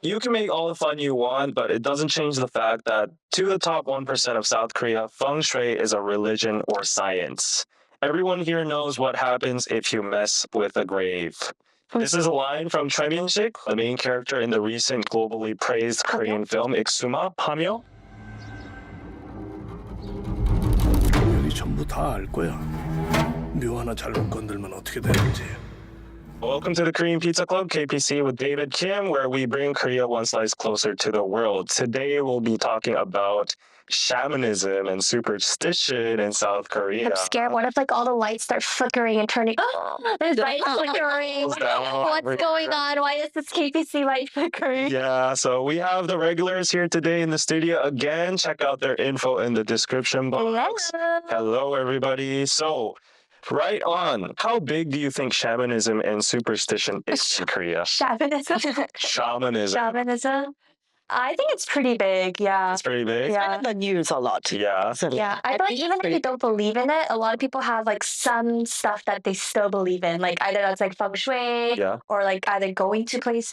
you can make all the fun you want, but it doesn't change the fact that to the top 1% of South Korea, Feng Shui is a religion or science. Everyone here knows what happens if you mess with a grave. This is a line from Shamanistic, the main character in the recent globally praised Korean film Exuma, Pamyo. 여기 전부 다 알 거야. 묘 하나 잘못 건들면 어떻게 되는지. Welcome to the Korean Pizza Club, KPC with David Kim, where we bring Korea one slice closer to the world. Today we'll be talking about shamanism and superstition in South Korea. I'm scared. What if like all the lights start flickering and turning? There's light flickering. What's going on? Why is this KPC light flickering? Yeah, so we have the regulars here today in the studio again. Check out their info in the description box. Hello everybody. So, right on. How big do you think shamanism and superstition is in Korea? Shamanism. Shamanism. I think it's pretty big. Yeah. It's pretty big. Yeah. In the news a lot. Yeah. Yeah, I feel like even if you don't believe in it, a lot of people have like some stuff that they still believe in. Like either that's like feng shui, Yeah. or like either going to places,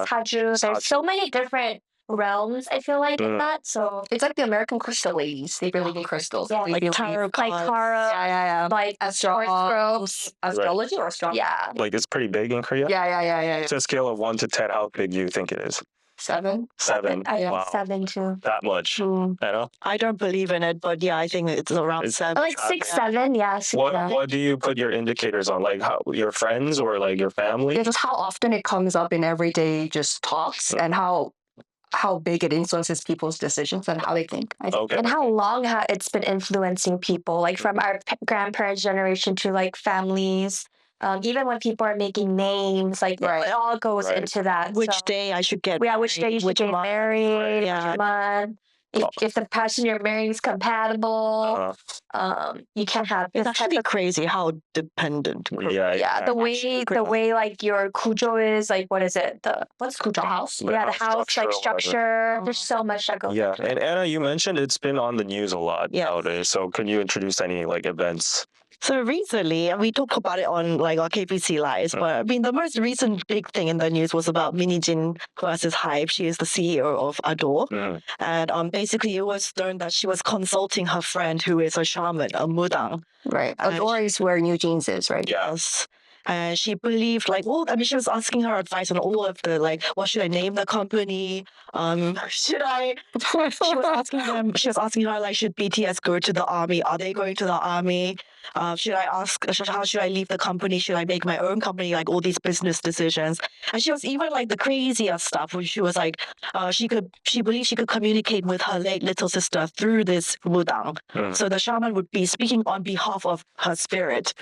haju. There's so many different realms, I feel like, in that. So It's like the American crystal ladies. They believe in crystals. Yeah. They Like believe- tarot like cards. tarot, Yeah. like horoscopes. Astrology or astrology? Yeah. Like it's pretty big in Korea? Yeah. To a scale of 1 to 10, how big do you think it is? 7. 7. I Wow. 7 too. That much. Mm. I know. I don't believe in it, but yeah, I think it's around It's- 7. Like 6, 7, yeah. 6, What 7. do you put your indicators on? Like how, your friends or like your family? Yeah, just how often it comes up in everyday just talks and how big it influences people's decisions and how they think. I think. Okay. And how long it's been influencing people, like from our grandparents' generation to like families. Even when people are making names, like Right. it all goes Right. into that. Which So, day I should get yeah, which day you should which get month. married, Yeah. which month. If the person you're marrying is compatible, Uh, you can't have It's this type actually of crazy how dependent. yeah, the way like your kujo is, like what is it? What's kujo house? The Yeah, the house house like structure or structure. There's so much that goes Yeah, into it. and Anna, you mentioned it's been on the news a lot Yes. nowadays. So can you introduce any like events? So recently, we talked about it on like our KPC lives, but I mean the most recent big thing in the news was about Minnie Jin versus Hype. She is the CEO of Adore, and basically it was learned that she was consulting her friend who is a shaman, a mudang. Right. And Adore is where New Jeans is, right? Yeah. Yes. And she believed like, well, I mean, she was asking her advice on all of the like, what should I name the company? Should I? She was asking her like, should BTS go to the army? Are they going to the army? Should I ask? How should I leave the company? Should I make my own company? Like all these business decisions. And she was even like the craziest stuff. Where she was like, she believed she could communicate with her late little sister through this mudang. So the shaman would be speaking on behalf of her spirit.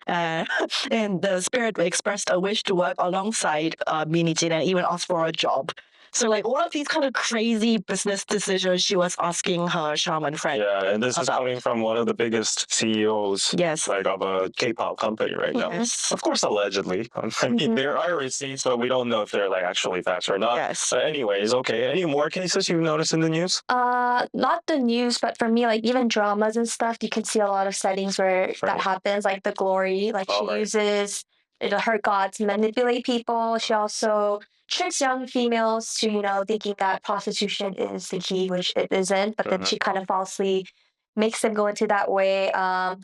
And the spirit expressed a wish to work alongside Minnie Jin and even asked for a job. So like all of these kind of crazy business decisions she was asking her shaman friend. Yeah, and this is coming from one of the biggest CEOs Yes. like of a K-pop company right now. Yes. Of course, allegedly. I mean, there are receipts, but we don't know if they're like actually facts or not. Yes. But anyways, okay. Any more cases you've noticed in the news? Not the news, but for me, like even dramas and stuff, you can see a lot of settings where that happens. Like the glory, like she uses her god to manipulate people. She also tricks young females to thinking that prostitution is the key, which it isn't. But then she kind of falsely makes them go into that way.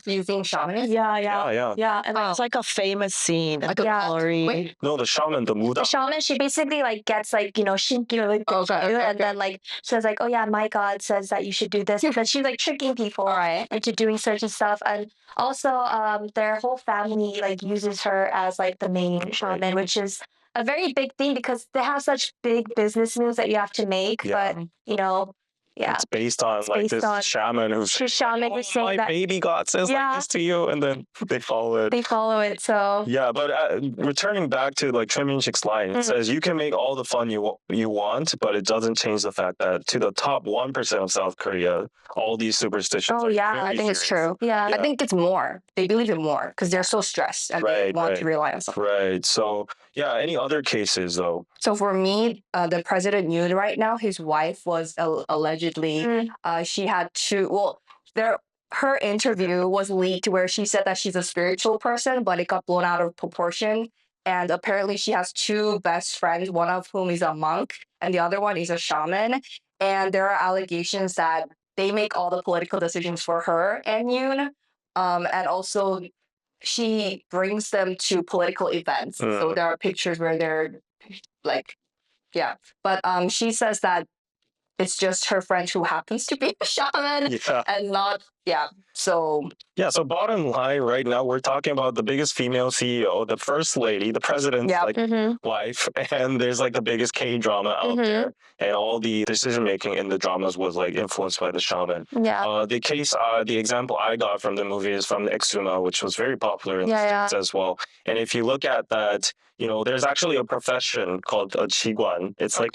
Using shamanism? Yeah, and It's like a famous scene. Like a glory. Wait. No, the shaman, the muda. the shaman, she basically like gets like shinki like and then like says like, oh yeah, my god says that you should do this, but she's like tricking people into doing certain stuff. And also their whole family like uses her as like the main shaman, which is a very big thing because they have such big business moves that you have to make. But yeah, It's based on like this shaman who's shaman who's saying my that baby god says like this to you, and then they follow it. So Yeah, but returning back to like Treminchik's line, it says you can make all the fun you want, but it doesn't change the fact that to the top 1% of South Korea, all these superstitions. Oh, are yeah, very I think it's serious. true. yeah. I think it's more. They believe it more because they're so stressed and they want to rely on something. Right. So yeah, any other cases though? So for me, the president knew right now his wife was allegedly, she had to, her interview was leaked where she said that she's a spiritual person, but it got blown out of proportion. And apparently she has 2 best friends, one of whom is a monk. and the other one is a shaman. And there are allegations that they make all the political decisions for her and Yoon. And also she brings them to political events. So there are pictures where they're like, yeah. But she says that it's just her friend who happens to be a shaman and not, so. Yeah, so bottom line right now, we're talking about the biggest female CEO, the first lady, the president's wife, and there's like the biggest K-drama out there. And all the decision-making in the dramas was like influenced by the shaman. Yeah. The example I got from the movie is from the Exuma, which was very popular in the States as well. And if you look at that, you know, there's actually a profession called a qiguan. It's like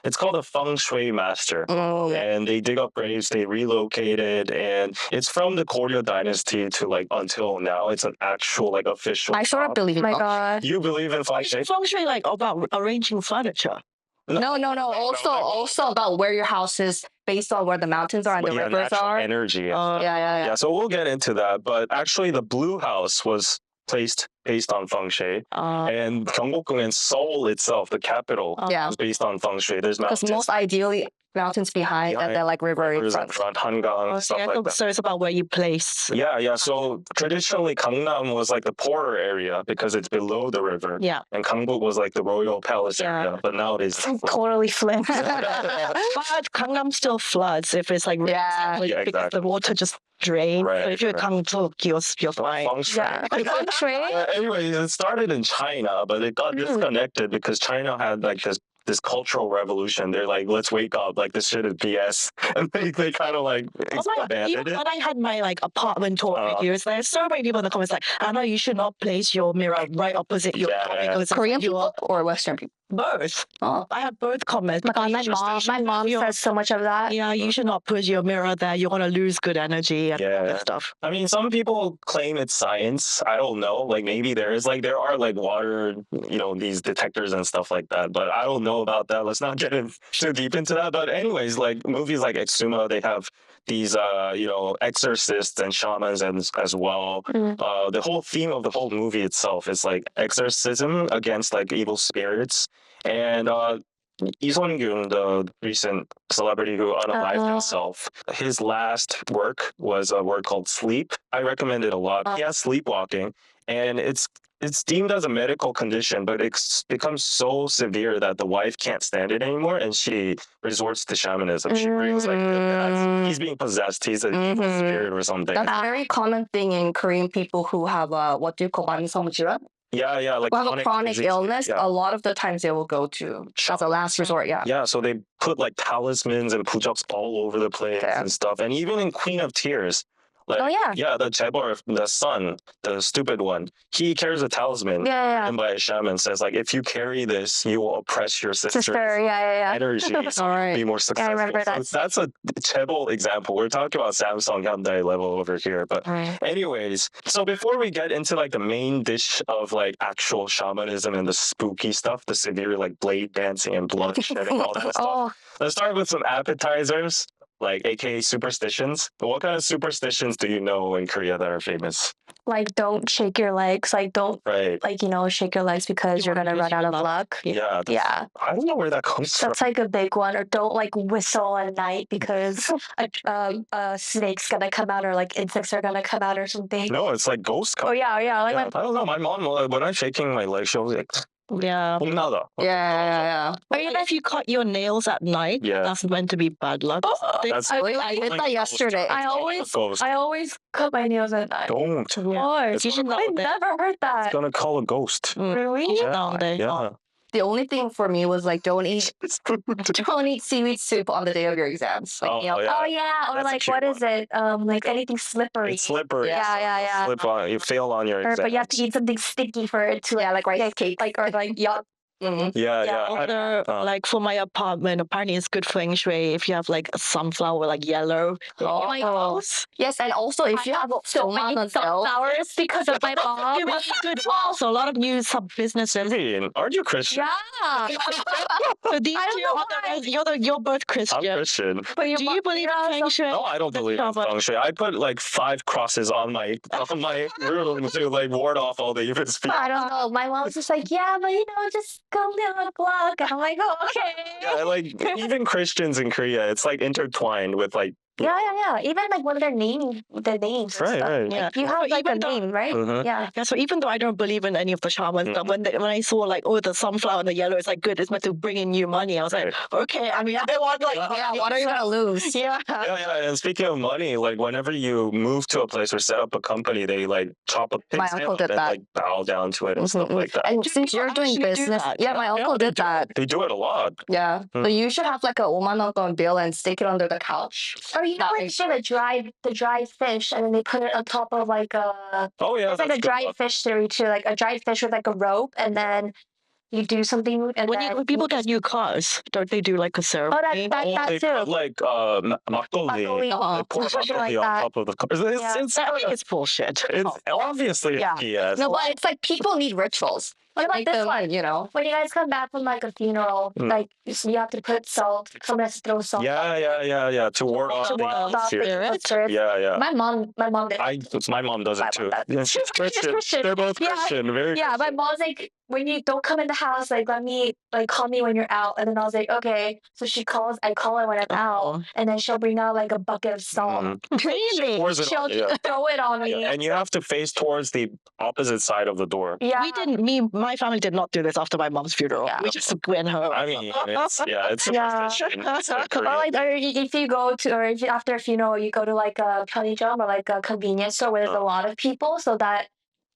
it's called a Feng Shui master. And they dig up graves, they relocated, and it's from the Goryeo dynasty to like until now. It's an actual like official. I sort of believe in Oh my God. You believe in Feng Shui? Feng Shui like about arranging furniture. No. Also about where your house is based on where the mountains are and the rivers natural are. energy. Yeah. So we'll get into that. But actually, the blue house was placed based on Feng Shui. And Gyeongbokgung and Seoul itself, the capital, is based on Feng Shui. There's mountains. Because most ideally, mountains behind and then like river in front. Hangang, stuff like that. So it's about where you place. Yeah. So traditionally, Gangnam was like the poorer area because it's below the river. Yeah. And Gangbuk was like the royal palace area. But nowadays, Totally flipped. But Gangnam still floods if it's like because exactly. the water just drains. So if you're Gangbuk, you're fine. Feng Shui. Feng Shui. Anyway, it started in China, but it got disconnected because China had like this cultural revolution. They're like, let's wake up, like this shit is BS. And they kind of like abandoned it. When I had my like apartment tour videos, there's so many people in the comments like, Anna, you should not place your mirror right opposite your because Korean people or Western people? Both. I had both comments. Oh my God, my mom says so much of that. Yeah, you should not put your mirror there. You're gonna lose good energy and all that stuff. I mean, some people claim it's science. I don't know. Like maybe there are like water, you know, these detectors and stuff like that. But I don't know about that. Let's not get in too deep into that. But anyways, like movies like Exuma, they have these you know, exorcists and shamans as well. The whole theme of the whole movie itself is like exorcism against like evil spirits. And Lee Sun-gyun, the recent celebrity who unalived himself, his last work was a work called Sleep. I recommend it a lot. He has sleepwalking, and it's deemed as a medical condition, but it becomes so severe that the wife can't stand it anymore, and she resorts to shamanism. She brings like he's being possessed. He's an evil spirit or something. That's a very common thing in Korean people who have what do you call 만성질환? Yeah, like who have a chronic disease. illness. A lot of the times they will go to as a last resort. Yeah, so they put like talismans and pujoks all over the place and stuff. And even in Queen of Tears, like, the Chaebol, the son, the stupid one, he carries a talisman. And by a shaman says like, if you carry this, you will oppress your sister's energy. So be more successful. I remember that. So that's a Chaebol example. We're talking about Samsung Hyundai level over here. But anyways, so before we get into like the main dish of like actual shamanism and the spooky stuff, the severe like blade dancing and blood shedding, all that stuff, let's start with some appetizers. Like aka superstitions. But what kind of superstitions do you know in Korea that are famous? Like don't shake your legs. Like don't like, you know, shake your legs because you're gonna run out of luck. Yeah. I don't know where that comes from. That's like a big one. Or don't like whistle at night because a snake's gonna come out or like insects are gonna come out or something. No, it's like ghosts come. Like I don't know. My mom, when I'm shaking my leg, she was like, Yeah. But even if you cut your nails at night, that's meant to be bad luck. I did that yesterday. I always cut my nails at night. Don't. You should I never heard that. It's gonna call a ghost. Really? Yeah. The only thing for me was like don't eat seaweed soup on the day of your exams. Like, Or That's like what is it? Like anything slippery. It's slippery. Yeah. Slip on. You fail on your exam. But you have to eat something sticky for it to like rice cake. Like or like yuck. Yeah. Like for my apartment, apparently it's good feng shui if you have like a sunflower like yellow. Oh my gosh. Yes, and also if you have so many sunflowers because of my mom. So a lot of new sub businesses. Aren't you Christian? Yeah. So these you're both Christian. I'm Christian. But do you believe in feng shui? No, I don't believe in feng shui. I put like 5 crosses on my room to like ward off all the evil spirits. I don't know. My mom was just like, yeah, but you know, just come down the clock. And I'm like, oh, okay. Yeah, like even Christians in Korea, it's like intertwined with like. Yeah. Even like when they're naming the names. and Right, stuff. right. Like, Yeah. you have So like a even though- name, right? Mhm. Yeah. Yeah, so even though I don't believe in any of the shaman stuff, when I saw like, oh, the sunflower and the yellow is like good, it's meant to bring in new money. I was like, okay, I mean, I want like, Yeah, what are you gonna lose? Yeah. Yeah. And speaking of money, like whenever you move to a place or set up a company, they like chop a My pig's head uncle off did and that. like bow down to it and stuff Mhm. like that. And since you're doing actually do business, that? yeah, my uncle did that. They do it a lot. Yeah. Hmm. So you should have like a 5만 원 bill and stick it under the couch. Or you know, That like is- shit, the dried fish, and then they put it on top of like a. Oh yeah, It's like that's a good dried luck. fish theory too, like a dried fish with like a rope, and then you do something, and then When people get new cars, don't they do like a ceremony? that They too. put like makgeolli. Makgeolli. They pour Something like makgeolli on that. top of the car. Yeah. I think it's bullshit. It's obviously Yeah. yes. No, but it's like people need rituals. What about Make this them, one? you know. When you guys come back from like a funeral, Mm. like you have to put salt. Someone has to throw salt. Yeah. To ward off To the ward off the spirits. spirits. Yeah. My mom did. My mom does My it too. mom does. Yeah, she's Christian. Christian. They're both Yeah. Christian. Very Yeah, my mom's like, when you don't come in the house, like let me like call me when you're out. And then I was like, okay. So I call her when I'm out, and then she'll bring out like a bucket of salt. Mhm. Really? Pours it She'll on, yeah. throw it on me. Yeah, and you have to face towards the opposite side of the door. Yeah. My family did not do this after my mom's funeral. Yeah. We just went home. I mean, it's Yeah. superstition. It's like Or Korean. like, or if you go to, or if you, after a funeral, you go to like a 편의점 or like a convenience store where there's a lot of people, so that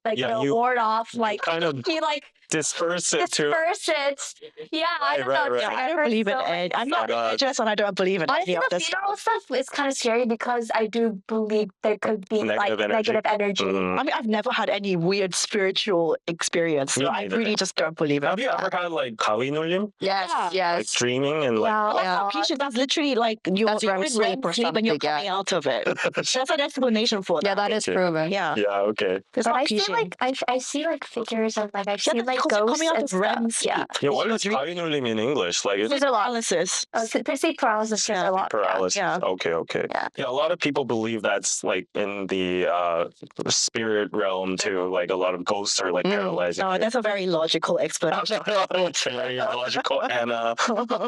like Yeah, they'll you- ward off like kind of you like disperse it to. disperse it. Yeah, I don't know. Right. Like, I don't heard believe in so many it. I'm not God. religious and I don't believe in Honestly, any of the this. funeral stuff is kind of scary because I do believe there could be Negative like energy. negative energy. Mm. I mean, I've never had any weird spiritual experience, so Me I neither. really just don't believe it. Have you ever had like 가위 눌림? Yes, Yeah. Like yes. dreaming and like. Yeah, Yeah. Patient, that's literally like you're That's REM in sleep or sleep and you're something, yeah. coming out of it. There's an explanation for Yeah, that. that is Okay. proven. Yeah. Yeah. Okay. It's but not I feel patient. like I see like figures and like I've Yeah, seen like because you're ghosts coming out and of REM stuff. Yeah, Yeah. What You're is dreaming- 가위 눌림 in English? Like is there's it a lot. paralysis. Sleep paralysis. There's a lot. paralysis? Yeah. Okay. Yeah. Yeah. A lot of people believe that's like in the spirit realm too. Like a lot of ghosts are like paralyzing. No, that's a very logical explanation. Very logical. And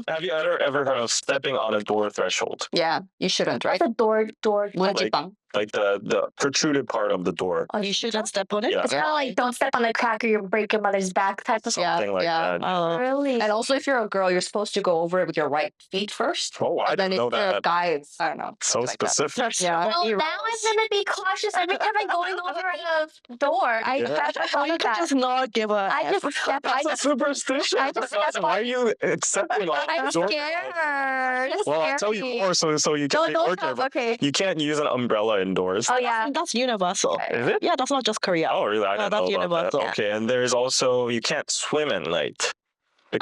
have you ever heard of stepping on a door threshold? Yeah, you shouldn't, right? What's a door? 문지방. Like the protruded part of the door. You shouldn't step on it. Yeah. It's kind of like don't step on the crack or you'll break your mother's back type of Yeah, Something like yeah. that. Really? And also, if you're a girl, you're supposed to go over it with your right feet first. Oh, I And then didn't if know you're a that. guy, it's, I don't know. So something like that. specific. Yeah. Well, now I'm gonna be cautious every time I'm going over a door. I Yeah. have to You follow can that. just not give a I just step. I That's a just. superstition. I just step Why are you accepting all I'm the door? scared. It's Well, I'll tell you scary. more so you can be Don't more stop. careful. Okay. You can't use an umbrella indoors. Oh yeah. That's universal. Is it? Yeah, that's not just Korea. Oh, really? I No, didn't that's know about that. universal. Okay, and there's also you can't swim at night.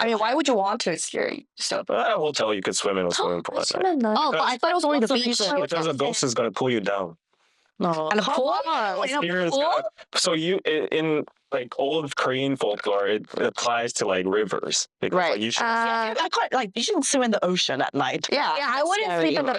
I mean, why would you want to? It's scary. So. I will tell you could swim in a swimming pool at night. Oh, but I thought it was only the What's the beach. reason? Because a ghost is gonna pull you down. No. And a pool? Wait, a Spirit is pool? gonna- So you in like old Korean folklore, it applies to like rivers. Because, Right. like, you should. I quite like you shouldn't swim in the ocean at night. Yeah. Yeah, I wouldn't sleep in the.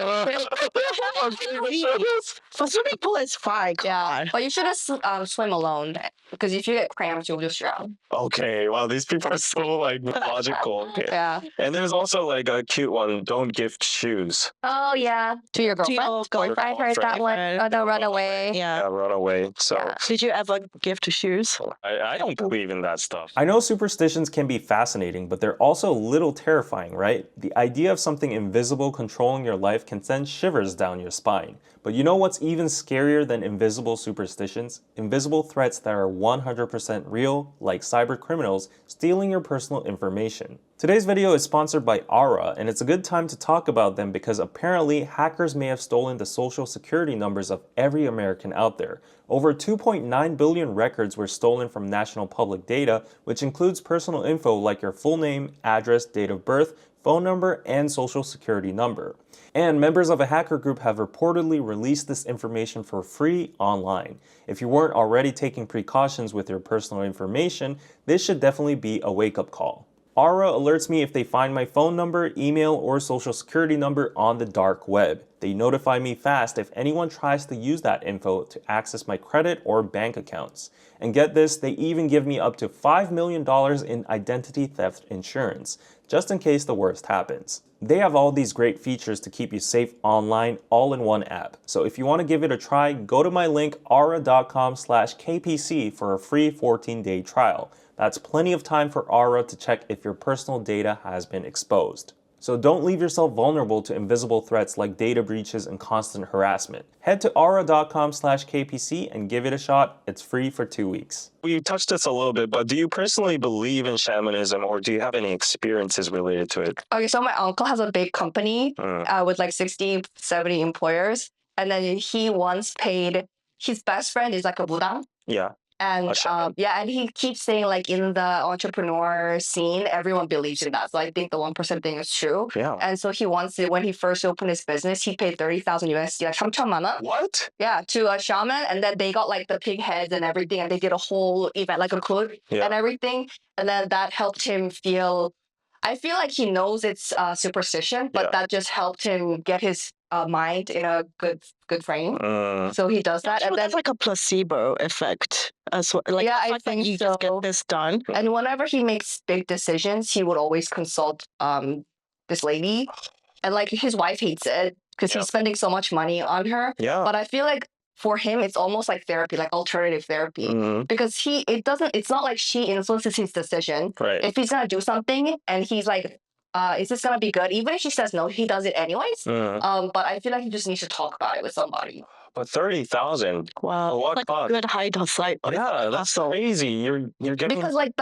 For swimming pool, it's fine. Come Yeah. on. But you shouldn't swim alone because if you get cramps, you'll just drown. Okay, wow, these people are so like logical. Okay. Yeah. And there's also like a cute one. Don't gift shoes. Oh yeah. To your To girlfriend? your girlfriend. I heard that one. Oh, the runaway. Yeah. Yeah, run away. So Yeah. Did you ever give to shoes? I don't believe in that stuff. I know superstitions can be fascinating, but they're also a little terrifying, right? The idea of something invisible controlling your life can send shivers down your spine. But you know what's even scarier than invisible superstitions? Invisible threats that are 100% real, like cyber criminals stealing your personal information. Today's video is sponsored by Aura, and it's a good time to talk about them because apparently hackers may have stolen the social security numbers of every American out there. Over 2.9 billion records were stolen from national public data, which includes personal info like your full name, address, date of birth, phone number, and social security number. And members of a hacker group have reportedly released this information for free online. If you weren't already taking precautions with your personal information, this should definitely be a wake-up call. Aura alerts me if they find my phone number, email, or social security number on the dark web. They notify me fast if anyone tries to use that info to access my credit or bank accounts. And get this, they even give me up to $5 million in identity theft insurance, just in case the worst happens. They have all these great features to keep you safe online, all in one app. So if you want to give it a try, go to my link aura.com/KPC for a free 14-day trial. That's plenty of time for Aura to check if your personal data has been exposed. So don't leave yourself vulnerable to invisible threats like data breaches and constant harassment. Head to aura.com/KPC and give it a shot. It's free for 2 weeks. We touched this a little bit, but do you personally believe in shamanism, or do you have any experiences related to it? Okay, so my uncle has a big company with like 60, 70 employers. And then he once paid, his best friend is like a Buddha. Yeah. And A shaman. and he keeps saying like in the entrepreneur scene, everyone believes in that. So I think the 1% thing is true. Yeah. And so he wants it when he first opened his business, he paid 30,000 USD, like 3,000만 원. What? Yeah, to a shaman, and then they got like the pig heads and everything, and they did a whole event, like a club and everything, and then that helped him feel. I feel like he knows it's superstition, but that just helped him get his mind in a good frame. So he does that, And and then that's like a placebo effect as well. Like, yeah, the I fact that think you so. just get this done. And whenever he makes big decisions, he would always consult this lady, and like his wife hates it because he's spending so much money on her. Yeah. But I feel like for him, it's almost like therapy, like alternative therapy, because it's not like she influences his decision. Right. If he's gonna do something and he's like, is this gonna be good? Even if she says no, he does it anyways. But I feel like he just needs to talk about it with somebody. But 30,000. Wow. What Like a cost? good hindsight. Yeah, that's crazy. You're getting Because like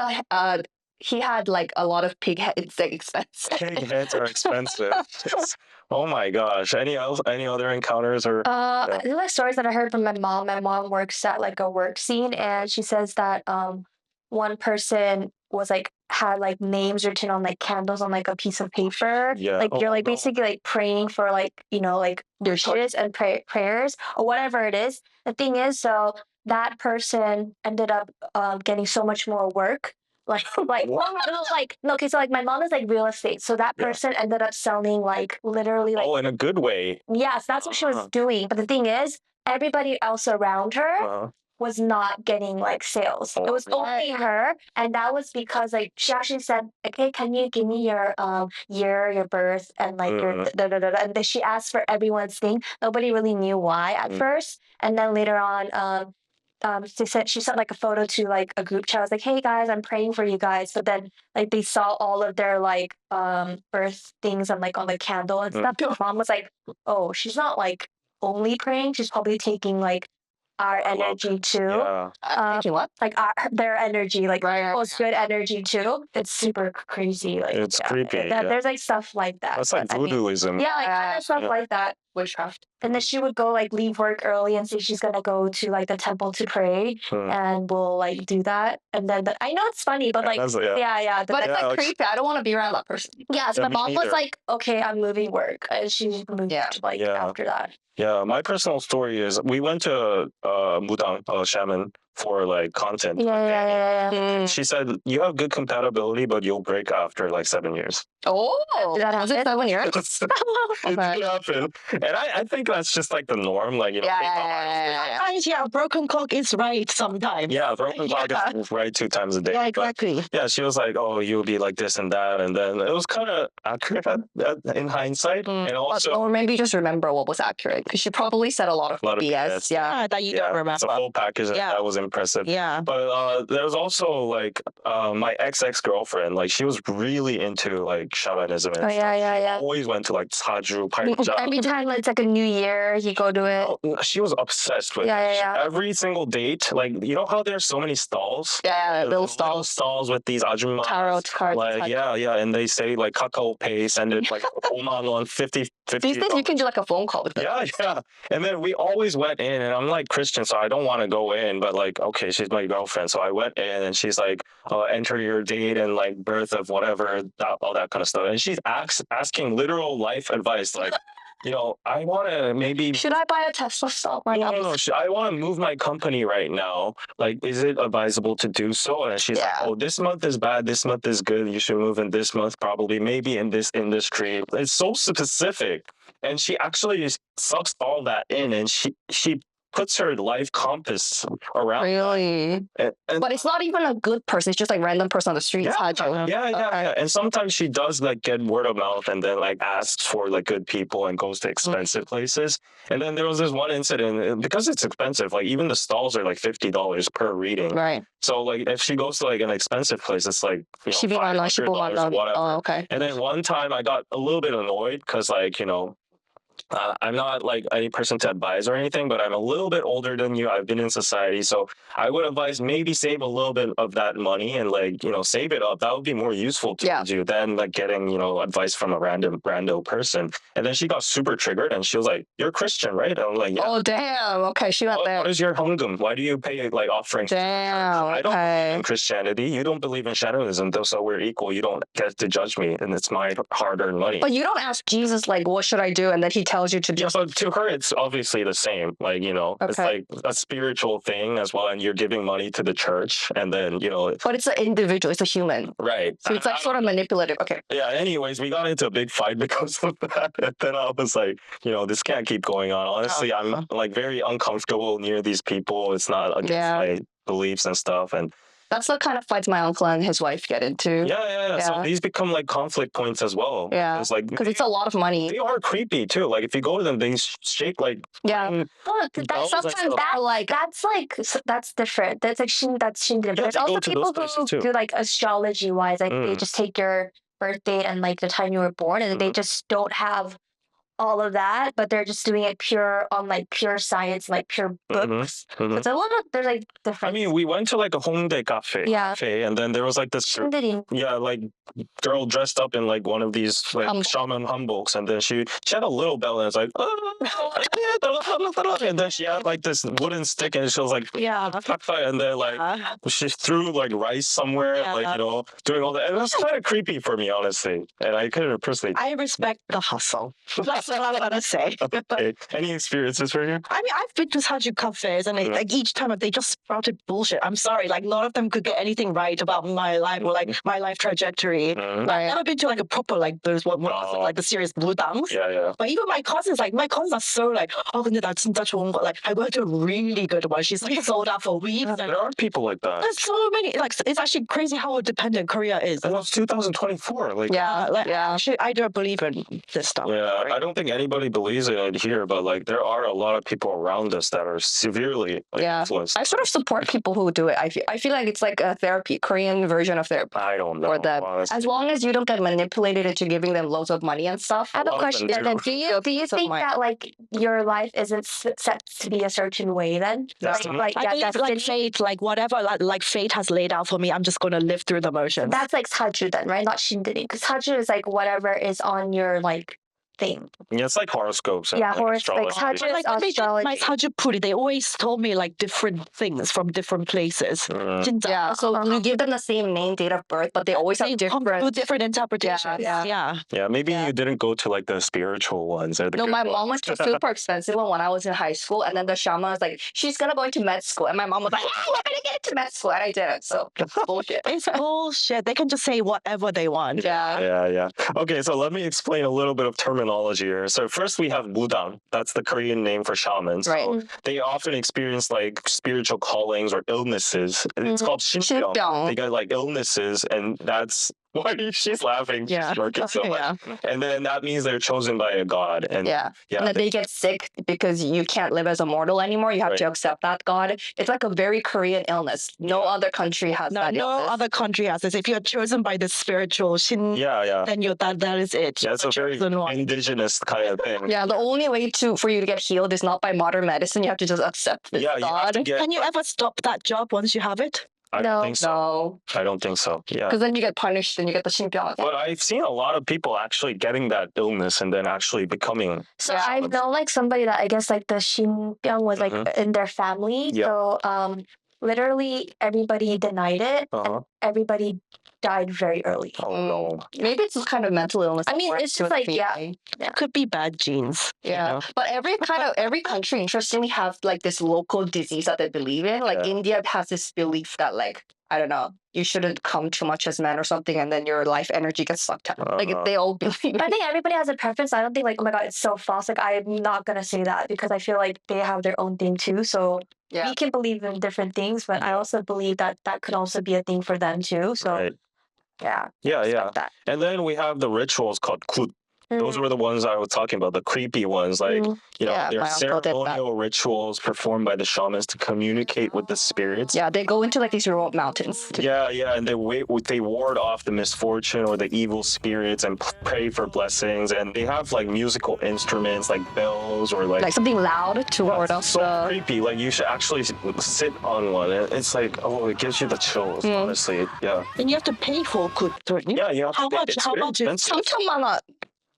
he had like a lot of pig heads. It's like expensive. pig heads are expensive. Oh my gosh. Any other encounters or? These are like stories that I heard from my mom. My mom works at like a work scene, and she says that one person was like had like names written on like candles on like a piece of paper. Yeah. Like you're like no. basically like praying for like like your wishes and prayers or whatever it is. The thing is, so that person ended up getting so much more work. Like no, okay, so like my mom is like real estate, so that person ended up selling like literally like Oh, in a good way. yes, that's what she was doing. But the thing is, everybody else around her was not getting like sales. It was only her, and that was because like she actually said, "Okay, can you give me your year, your birth, and like your da da da da?" And then she asked for everyone's thing. Nobody really knew why at first, and then later on, she sent like a photo to like a group chat. I was like, "Hey guys, I'm praying for you guys." But then like they saw all of their like birth things and like on the candle and stuff. My mom was like, "Oh, she's not like only praying. She's probably taking like our energy too. Yeah. Thinking what? Like their energy, like Right. was good energy too. It's super crazy. Like It's creepy. There's like stuff like that. That's like but I mean, voodooism. yeah, like kind of stuff like that. Witchcraft. And then she would go like leave work early and say she's gonna go to like the temple to pray, and we'll like do that. And then I know it's funny, but like That's- But it's Yeah, like like- creepy. I don't want to be around that person. yeah. So Yeah, my me mom was neither. like, "Okay, I'm moving work," and she moved like after that. Yeah, my personal story is we went to Mudang, a shaman, for like content. Yeah. She said you have good compatibility, but you'll break after like 7 years. Oh, Did that was it happen? 7 years? It did happen, and I think that's just like the norm. Like Yeah. Sometimes, yeah, a broken clock is right sometimes. Yeah, broken clock is right 2 times a day. Yeah, but- exactly. yeah, she was like, "Oh, you'll be like this and that," and then it was kind of accurate in hindsight, and also Or maybe just remember what was accurate, because she probably said a lot of A lot of BS. BS. Yeah. That you yeah, don't it's a remember. full package. Yeah. That was impressive. Yeah. But there was also like my ex-girlfriend. Like she was really into like shamanism. And Oh yeah. always went to like Saju, Every time it's like a new year, you go to it. She was obsessed with Yeah. every single date. Like you know how there's so many stalls. Yeah, The little stalls. stalls with these ajumma. Tarot cards. Like yeah, and they say like kakao pay, send it like 5만 원, 50. These days you can do like a phone call with them. Yeah. And then we always went in, and I'm like Christian, so I don't want to go in, but like, okay, she's my girlfriend. So I went in, and she's like, enter your date and like birth of whatever, all that kind of stuff. And she's asking literal life advice, like, I want to maybe. Should I buy a Tesla stock right now? No. I want to move my company right now. Like, is it advisable to do so? And she's like, oh, this month is bad. This month is good. You should move in this month, probably, maybe in this industry. It's so specific. And she actually just sucks all that in, and she puts her life compass around. Really? And But it's not even a good person. It's just like random person on the street. yeah. And sometimes she does like get word of mouth and then like asks for like good people and goes to expensive places. And then there was this one incident because it's expensive. Like even the stalls are like $50 per reading. Right. So like if she goes to like an expensive place, it's like $500, whatever. Oh, okay. And then one time I got a little bit annoyed because like I'm not like any person to advise or anything, but I'm a little bit older than you. I've been in society, so I would advise maybe save a little bit of that money and like save it up. That would be more useful to you than like getting advice from a rando person. And then she got super triggered and she was like, "You're Christian, right?" And I'm like, "Yeah." Oh damn. Okay, she went there. What is your hungum? Why do you pay like offerings? Damn. I don't believe in Christianity. You don't believe in Shamanism, though, so we're equal. You don't get to judge me, and it's my hard-earned money. But you don't ask Jesus like, what should I do? And then he tells you to do. Yeah, but to her, it's obviously the same. Like, it's like a spiritual thing as well, and you're giving money to the church, and then, But it's an individual, it's a human. Right. So it's like sort of manipulative. Okay. Yeah, anyways, we got into a big fight because of that. And then I was like, this can't keep going on. Honestly, I'm like very uncomfortable near these people. It's not against my beliefs and stuff. And that's the kind of fights my uncle and his wife get into. Yeah. So these become like conflict points as well. Yeah. Because it's a lot of money. They are creepy too. Like if you go to them, they shake like. Look, sometimes that's different. That's like that's different. There's also people who do like astrology wise, like they just take your birth date and like the time you were born, and they just don't have all of that, but they're just doing it pure science, like pure books. So it's a little, there's like different. I mean, we went to like a Hongdae cafe, and then there was like this like girl dressed up in like one of these like shaman hanboks, and then she had a little bell, and it's like and then she had like this wooden stick, and she was like and then like she threw like rice somewhere, doing all that. And it was kind of creepy for me, honestly, and I couldn't personally. I respect the hustle. That's what I'm gonna say. Okay. Any experiences for you? I mean, I've been to Saju cafes, and like each time they just sprouted bullshit. I'm sorry, like none of them could get anything right about my life or like my life trajectory. I've never been to like a proper like those like the serious budangs. Yeah. But even my cousins are so like, oh, 근데 나 진짜 좋은 거. Like I went to a really good one. She's like sold out for weeks. Yeah, there are people like that. There's so many. Like it's actually crazy how dependent Korea is. And it's 2024. Like actually, I don't believe in this stuff. Yeah, I don't think anybody believes it here, but like there are a lot of people around us that are severely influenced. I sort of support people who do it. I feel like it's like a therapy, Korean version of therapy. I don't know. For them. Honestly. As long as you don't get manipulated into giving them loads of money and stuff. I have a question. Then do you think that like your life isn't set to be a certain way then? I believe like fate, like whatever like fate has laid out for me, I'm just gonna live through the motions. That's like Saju then, right? Not Shindiri. Because Saju is like whatever is on your like thing. Yeah, it's like horoscopes. And, horoscopes. like Saju is astrology. My Saju Puri, they always told me like different things from different places. Yeah, so you give them the same name, date of birth, but they always have different interpretations. Yeah, maybe you didn't go to like the spiritual ones or the my mom went to a super expensive one when I was in high school, and then the shaman was like, she's gonna go into med school, and my mom was like, we're gonna get into med school, and I didn't. So it's bullshit. It's bullshit. They can just say whatever they want. Yeah. Okay, so let me explain a little bit of terminology here. So first we have Budang. That's the Korean name for shamans. Right. So they often experience like spiritual callings or illnesses. It's called Shinpyeong. They got like illnesses, and that's why she's laughing. Yeah. She's so much. And then that means they're chosen by a god. And and then they get sick because you can't live as a mortal anymore. You have to accept that god. It's like a very Korean illness. No other country has that illness. No other country has this. If you're chosen by the spiritual Shin, then that is it. Yeah, it's a very indigenous kind of thing. Yeah, the only way for you to get healed is not by modern medicine. You have to just accept this god. Can you ever stop that job once you have it? I don't think so. I don't think so. Yeah. Because then you get punished and you get the Shinpyeong. But I've seen a lot of people actually getting that illness and then actually becoming. So I know like somebody that I guess like the Shinpyeong was like in their family. So literally everybody denied it, and everybody died very early. Oh no. Maybe it's just kind of mental illness. I mean, or it's just like, feeling. It could be bad genes. Yeah, You know? but every country interestingly have like this local disease that they believe in. Like India has this belief that like I don't know, you shouldn't come too much as man or something, and then your life energy gets sucked out. Like they all believe. I think everybody has a preference. I don't think like, oh my god, it's so false. Like I'm not gonna say that because I feel like they have their own thing too. So we can believe in different things, but I also believe that that could also be a thing for them too. So Right. yeah, Yeah, yeah. respect that. And then we have the rituals called kut. Those were the ones I was talking about, the creepy ones. Like, you know, Yeah, they're my uncle did that. ceremonial rituals performed by the shamans to communicate with the spirits. Yeah, they go into like these remote mountains. Yeah, yeah, and they ward off the misfortune or the evil spirits and pray for blessings. And they have like musical instruments like bells or Like something loud to ward off so the. creepy. Like you should actually sit on one. And it's like, oh, it gives you the chills. Honestly, yeah. And you have to pay for good, don't you? Yeah, yeah. How much? It's How very much is? expensive.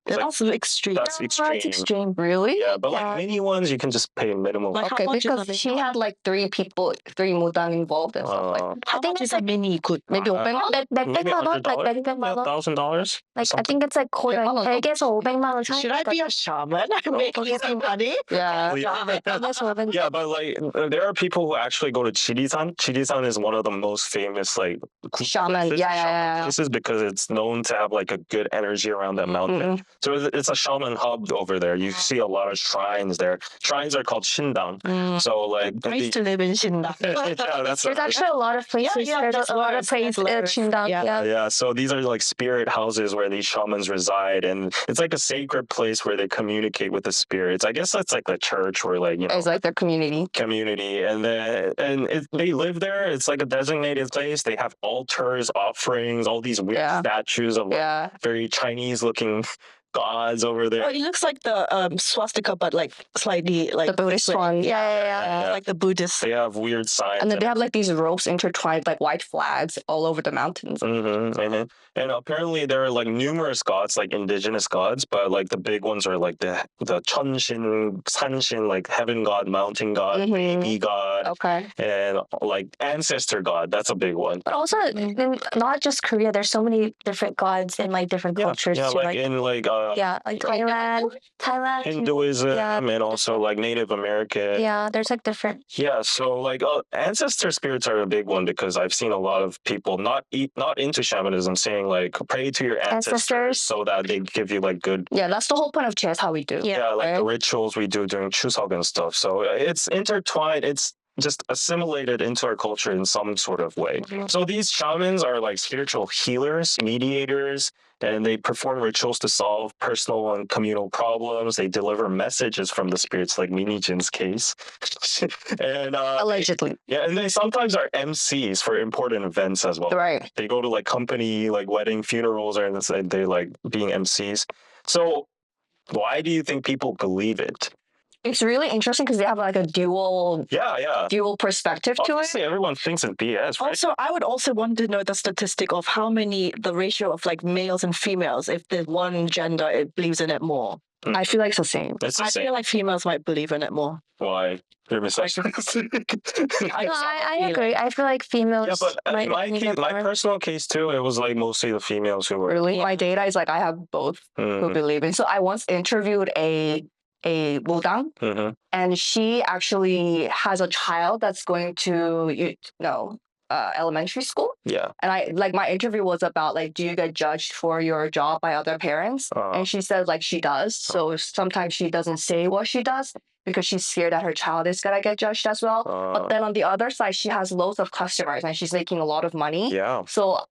That's extreme. That's extreme. That's extreme, really? Yeah, but like mini ones, you can just pay minimum. Like, Okay, how much is because a she had like 3 mudang involved and stuff like. How much is a mini good? Maybe 500만 원? maybe $100,000? Like $100? $100,000? $1,000? Like I think it's like 거의 100만 원. 100에서 500만 원 사이. Should I be a shaman? I'm making some money. Yeah. Yeah, but like there are people who actually go to Chirisan. Chirisan is one of the most famous like Shaman. Yeah. places because it's known to have like a good energy around that mountain. So it's a shaman hub over there. You see a lot of shrines there. Shrines are called shindang. So like I used to live in Shinda. yeah, that's There's actually a lot of places. Yeah, There's that's a lot where of places it's in Qingdao. Yeah. yeah, so these are like spirit houses where these shamans reside, and it's like a sacred place where they communicate with the spirits. I guess that's like the church or like, you know, It's like their community. and then they live there. It's like a designated place. They have altars, offerings, all these weird statues of like, Yeah. very Chinese looking gods over there. Oh, it looks like the swastika, but like slightly like The Buddhist one. Yeah. like the Buddhist. They have weird signs. And then they have like these ropes intertwined, like white flags all over the mountains. And apparently there are like numerous gods, like indigenous gods, but like the big ones are like the Chonshin, Sanshin, like heaven god, mountain god, baby god, Okay. and like ancestor god. That's a big one. But also, in not just Korea, there's so many different gods in like different cultures Yeah, too. like in like Like Thailand, Hinduism yeah. and also like Native American. Yeah, there's like different. Yeah, so like ancestor spirits are a big one because I've seen a lot of people not into shamanism saying like pray to your ancestors so that they give you like good. Yeah, that's the whole point of chess, how we do. Yeah, like the right? rituals we do during Chuseok and stuff. So it's intertwined. It's just assimilated into our culture in some sort of way. So these shamans are like spiritual healers, mediators, and they perform rituals to solve personal and communal problems. They deliver messages from the spirits, like Minijin's case. And Allegedly. yeah, and they sometimes are MCs for important events as well. Right. They go to like company, like wedding, funerals, or they're like being MCs. So why do you think people believe it? It's really interesting because they have like a dual perspective to it. Obviously, everyone thinks it's BS, right? Also, I would also want to know the statistic of the ratio of like males and females if the one gender it believes in it more. I feel like it's the same. It's the I same. feel like females might believe in it more. Why? You're misogynistic. I agree. I feel like females. Yeah, but in might my believe case, it my more. personal case too, it was like mostly the females who were. Really? My data is like I have both who believe in. So I once interviewed a Wudang, and she actually has a child that's going to elementary school. Yeah. And I like my interview was about like, do you get judged for your job by other parents? And she said like she does. So sometimes she doesn't say what she does because she's scared that her child is gonna get judged as well. But then on the other side, she has loads of customers and she's making a lot of money. Yeah. So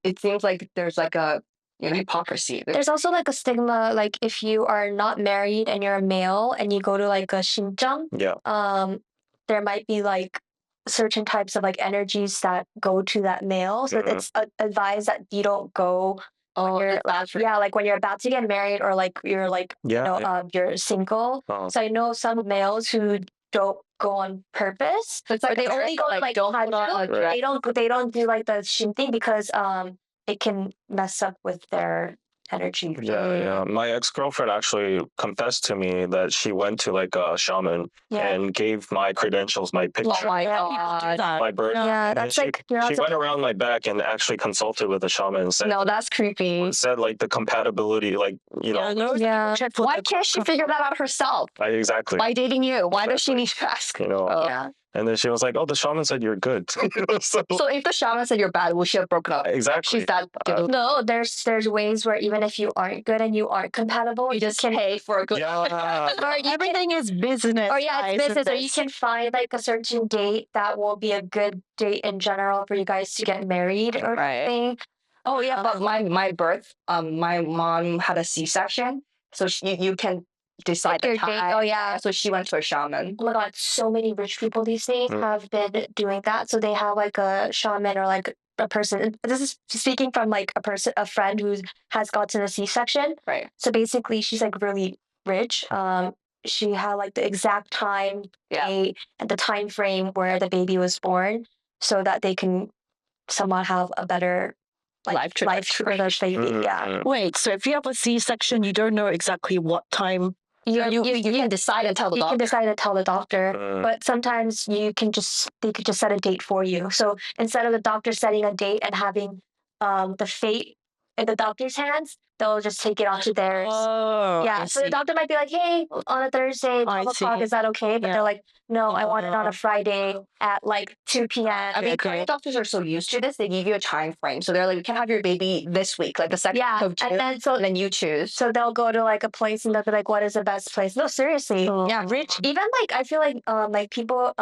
it seems like there's like a hypocrisy. There's also like a stigma, like if you are not married and you're a male and you go to like a shinjang, there might be like certain types of like energies that go to that male. So it's advised that you don't go when you're like when you're about to get married or like you're like you're single. So I know some males who don't go on purpose. So it's like they only go like don't they don't do like the shin thing because it can mess up with their energy. Yeah. My ex-girlfriend actually confessed to me that she went to like a shaman Yeah. and gave my credentials, my Oh picture, my Yeah. god. my birth. Yeah, And then that's like you're not she went around my back and actually consulted with a shaman and said, No, that's creepy. said like the compatibility, like, you know, Yeah. Check for Why the- can't she figure that out herself? exactly. By dating you? Why does she need to ask? You know, Yeah. and then she was like, "Oh, the shaman said you're good." You know, so, So if the shaman said you're bad, would she have broken up? exactly. She's that dude. No, there's ways where even if you aren't good and you aren't compatible, You just pay for a good. Yeah. or you can, Everything is business. or yeah, guys, it's business, or you this. can find like a certain date that will be a good date in general for you guys to get married or Right. something. Oh yeah, but my birth, my mom had a C-section, so you can decide the Your date. time. Oh yeah. So she went to a shaman. Oh my god, so many rich people these days have been doing that. So they have like a shaman or like a person. This is speaking from like a friend who has gotten a C-section. Right. So basically, she's like really rich. She had like the exact time, Yeah. date, and the time frame where the baby was born, so that they can somewhat have a better Life for the baby. Yeah. Wait, so if you have a C-section, you don't know exactly what time. You can decide and tell the You can doctor. decide to tell the doctor, Mm. but sometimes they could just set a date for you. So instead of the doctor setting a date and having the fate in the doctor's hands, they'll just take it onto theirs. Oh, Yeah, I so the see. doctor might be like, "Hey, on a Thursday, 12 o'clock, see. is that okay?" But Yeah. they're like, "No, I want it on a Friday at like 2 p.m." I mean, current doctors are so used to this; they give you a time frame. So they're like, "You can have your baby this week, like the second Yeah, of June, and then so and then you choose." so they'll go to like a place and they'll be like, "What is the best place?" No, seriously. Yeah, rich. Even like I feel like people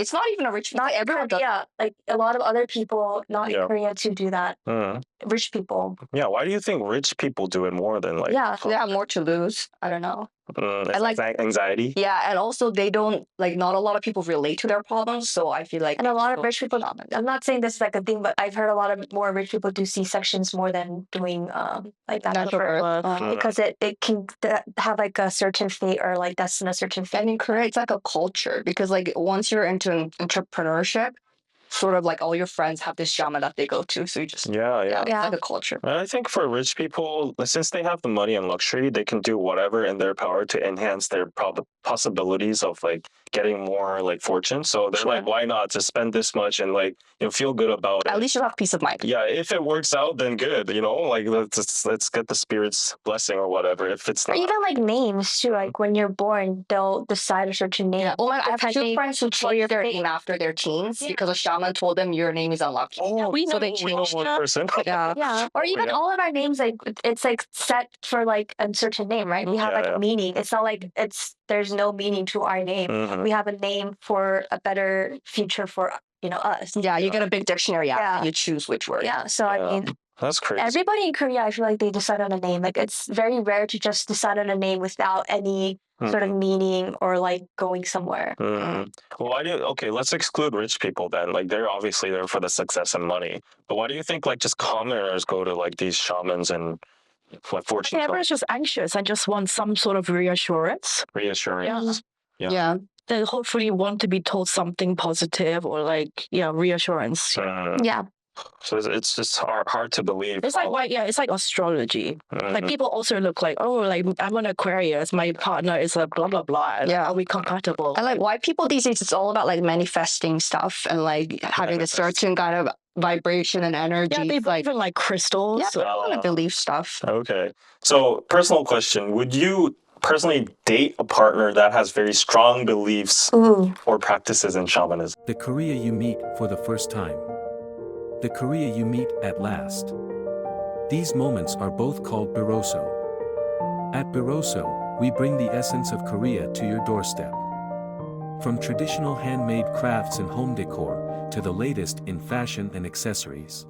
It's not even a rich. not everyone does. Korea, like a lot of other people not Yeah. in Korea to do that. Mm. Rich people. Yeah. Why do you think rich people do it more than like? Yeah. They have more to lose. I don't know. It's like- anxiety. Yeah, and also they don't like. Not a lot of people relate to their problems, so I feel like. And a lot of rich people, shaman. I'm not saying this is like a thing, but I've heard a lot of more rich people do C-sections more than doing like natural Natural birth. birth. Because it can have like a certain fate or like destine a certain fate. And in Korea, it's like a culture because like once you're into entrepreneurship, sort of like all your friends have this shaman that they go to, so you just Yeah. it's like a culture. And I think for rich people, since they have the money and luxury, they can do whatever in their power to enhance their possibilities of like getting more like fortune. So they're like, why not just spend this much and like feel good about At it? least you'll have peace of mind. Yeah, if it works out, then good. Like let's get the spirit's blessing or whatever. If it's Or not, even like names too. Like when you're born, they'll decide a certain name. Yeah. Oh my God, I have two Depending friends who for changed your their fate. name after their teens because a shaman told them your name is unlucky. we so know, they we know changed one it. person. Yeah. Yeah. Or even yeah. all of our names, like it's like set for like a certain name, right? We have Yeah, like yeah. a meaning. It's not like there's no meaning to our name. Mhm. We have a name for a better future for us. Yeah, you get a big dictionary app. Yeah. You choose which word. Yeah. So I Yeah. mean, That's crazy. everybody in Korea, I feel like they decide on a name. Like it's very rare to just decide on a name without any sort of meaning or like going somewhere. Mhm. Well, okay, let's exclude rich people then. Like they're obviously there for the success and money. But why do you think like just commoners go to like these shamans and like fortune Everyone's just anxious and just want some sort of reassurance. reassurance? Yeah. They hopefully want to be told something positive or like, reassurance. Yeah. So it's just hard to believe. It's like, it's like astrology. Like Mhm. people also look like, oh, like I'm an Aquarius, my partner is a blah, blah, blah. And Yeah. are we compatible? And like white people these days, it's all about like manifesting stuff and like having a certain kind of vibration and energy. Yeah, they like believe in like crystals. yeah, they want to believe stuff. Okay. So, personal question. Would you personally date a partner that has very strong beliefs Ooh. or practices in shamanism? The Korea you meet for the first time. The Korea you meet at last. These moments are both called Buroso. At Buroso, we bring the essence of Korea to your doorstep. From traditional handmade crafts and home decor, to the latest in fashion and accessories.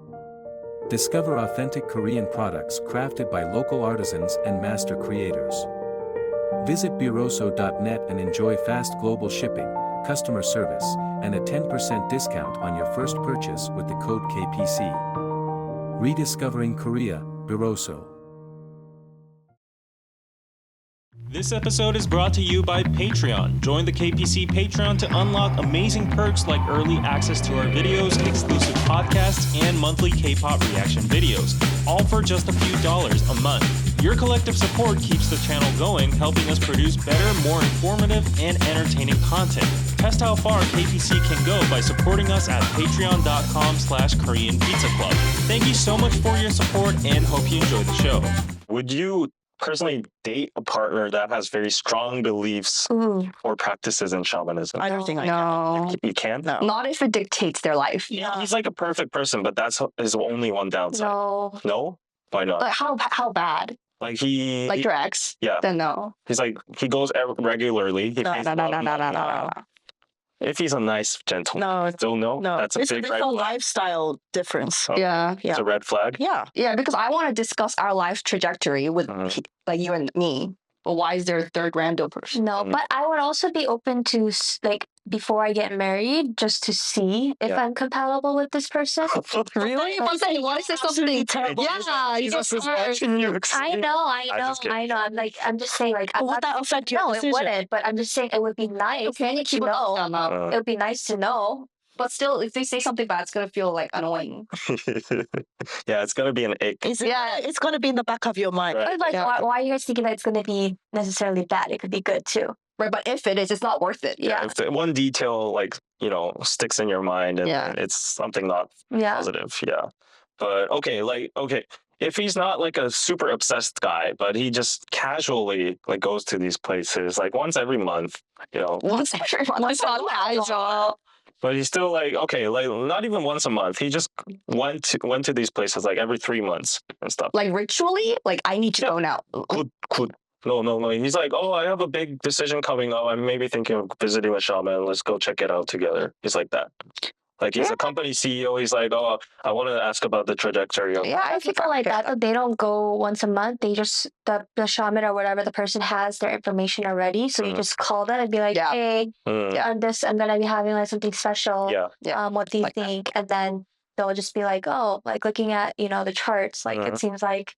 Discover authentic Korean products crafted by local artisans and master creators. Visit Buroso.net and enjoy fast global shipping, customer service, and a 10% discount on your first purchase with the code KPC. Rediscovering Korea, Buroso. This episode is brought to you by Patreon. Join the KPC Patreon to unlock amazing perks like early access to our videos, exclusive podcasts, and monthly K-pop reaction videos, all for just a few dollars a month. Your collective support keeps the channel going, helping us produce better, more informative, and entertaining content. Test how far KPC can go by supporting us at patreon.com/Korean Pizza Club. Thank you so much for your support and hope you enjoy the show. Would you personally date a partner that has very strong beliefs Ooh. or practices in shamanism? I don't think I No. You can't? No. Not if it dictates their life. Yeah. He's like a perfect person, but that's his only one downside. No. No? Why not? Like how bad? Like he... Like your ex? Yeah. Then no. He's like, he goes regularly. He No, pays no, no, a lot no, of no, no, money. no, no. If he's a nice gentleman. No. Still no? No. That's a it's big a red flag. lifestyle difference. Oh. Yeah. It's a red flag? Yeah. Yeah, because I want to discuss our life trajectory with like you and me. But why is there a third random person? No, but I would also be open to like before I get married, just to see if I'm compatible with this person. Really? If I'm saying, what is there something terrible. Yeah, you just I know. I'm just kidding. I'm just saying, like, I'm Would not, that affect your no, it decision? wouldn't. But I'm just saying, it would be nice Okay, to keep it know. up. It would be nice to know. But still, if they say something bad, it's gonna feel like annoying. Yeah, it's gonna be an ick. It's going to be in the back of your mind. Right. But like, Yeah. why are you guys thinking that it's going to be necessarily bad? It could be good too. Right, but if it is, it's not worth it. Yeah. If one detail, like, sticks in your mind and Yeah. it's something not Yeah. positive, yeah. But okay, if he's not like a super obsessed guy, but he just casually like goes to these places like once every month, Once everyone is not casual. but he's still like, okay, like not even once a month. He just went to these places like every 3 months and stuff. Like ritually, like I need to go now. Could. No. He's like, oh, I have a big decision coming up. I'm maybe thinking of visiting a shaman. Let's go check it out together. He's like that. Like he's a company CEO. He's like, oh, I want to ask about the trajectory of. Yeah, I think people like that, they don't go once a month. They just, the shaman or whatever the person has their information already. So you just call them and be like, Yeah. hey, Mm, on this, I'm going to be having like something special. yeah. Yeah, What do you like that. think? And then they'll just be like, oh, like looking at, the charts, like it seems like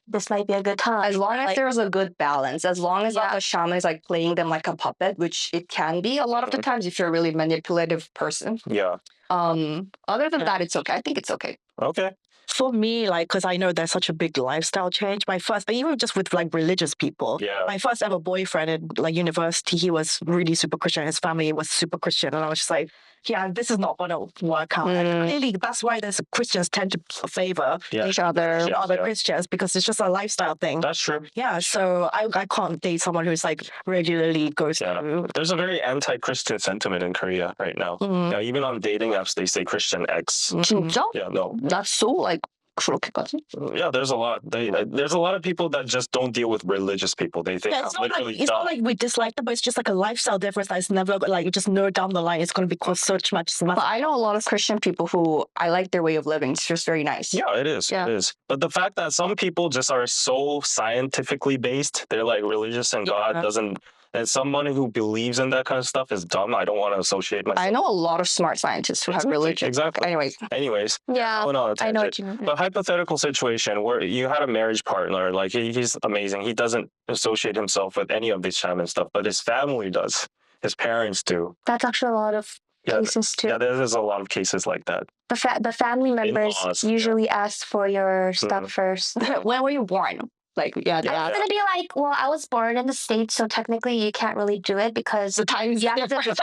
this might be a good time. As long as Like, there's a good balance, as long as Yeah. the shaman is like playing them like a puppet, which it can be a lot of the times if you're a really manipulative person. Yeah. Other than that, it's okay. I think it's okay. Okay. For me, like, because I know there's such a big lifestyle change, even just with like religious people, Yeah. my first ever boyfriend in like university, he was really super Christian. His family was super Christian. And I was just like, yeah, this is not going to work out. And clearly, that's why there's Christians tend to favor Yeah. Each other. other Yeah. Christians because it's just a lifestyle thing. That's true. Yeah, so I can't date someone who's like regularly goes Yeah. through. There's a very anti-Christian sentiment in Korea right now. Yeah, even on dating apps, they say Christian X. 진짜? Yeah, no. That's so like 그렇게까지? Yeah, there's a lot. There's a lot of people that just don't deal with religious people. They think Yeah, I'm it's not, literally like, it's not dumb. like we dislike them, but it's just like a lifestyle difference that is never like you just know down the line it's going to be cause so much. But I know a lot of Christian people who I like their way of living. It's just very nice. Yeah, it is. Yeah. It is. But the fact that some people just are so scientifically based, they're like religious and God doesn't. And someone who believes in that kind of stuff is dumb. I don't want to associate myself. I know a lot of smart scientists who have religion. Exactly. Anyways, yeah, going on a I know tangent. what you mean. But hypothetical situation where you had a marriage partner, like he's amazing. He doesn't associate himself with any of this shaman stuff, but his family does. His parents do. That's actually a lot of cases too. Yeah, there's a lot of cases like that. The family members In-laws, yeah. usually ask for your stuff first. when were you born? Like, yeah, I'm gonna be like, well, I was born in the States, so technically you can't really do it because the time is you have to, different.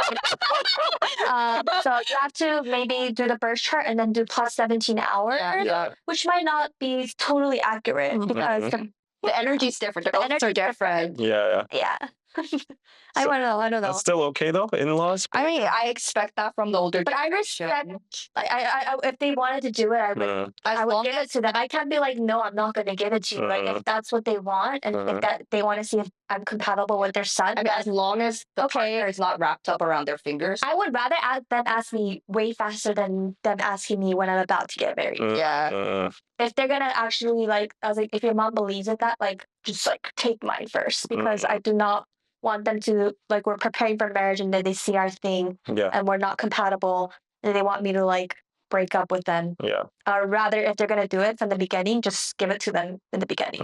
so you have to maybe do the birth chart and then do plus 17 hours, Yeah. which might not be totally accurate because The energy is different. The energies are different. Yeah. yeah. I don't know. That's still okay though, in-laws. I mean, I expect that from the older But I respect. I if they wanted to do it, I would give it to them. I can't be like, no, I'm not going to give it to you. Like if that's what they want, and if that they want to see if I'm compatible with their son, I mean, as long as the partner is not wrapped up around their fingers. I would rather them ask me way faster than them asking me when I'm about to get married. Yeah. If they're gonna actually like, I was like, if your mom believes in that, like, just like take mine first because I do not want them to like we're preparing for marriage and then they see our thing Yeah. and we're not compatible and they want me to like break up with them. Yeah. Or rather, if they're gonna do it from the beginning, just give it to them in the beginning.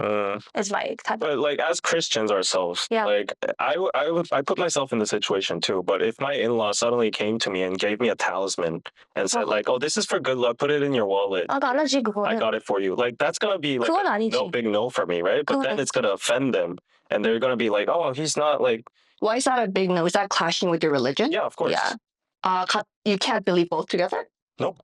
Is my type. But like as Christians ourselves, Yeah. like I put myself in the situation too. But if my in-law suddenly came to me and gave me a talisman and said like, "Oh, this is for good luck. Put it in your wallet. 아, 나지 I 그거는. got it for you." Like that's gonna be like 그건 a 아니지. no big no for me, right? But then 그건 it's gonna offend them, and they're gonna be like, "Oh, he's not like." Why is that a big no? Is that clashing with your religion? Yeah, of course. Yeah. You can't believe both together? Nope.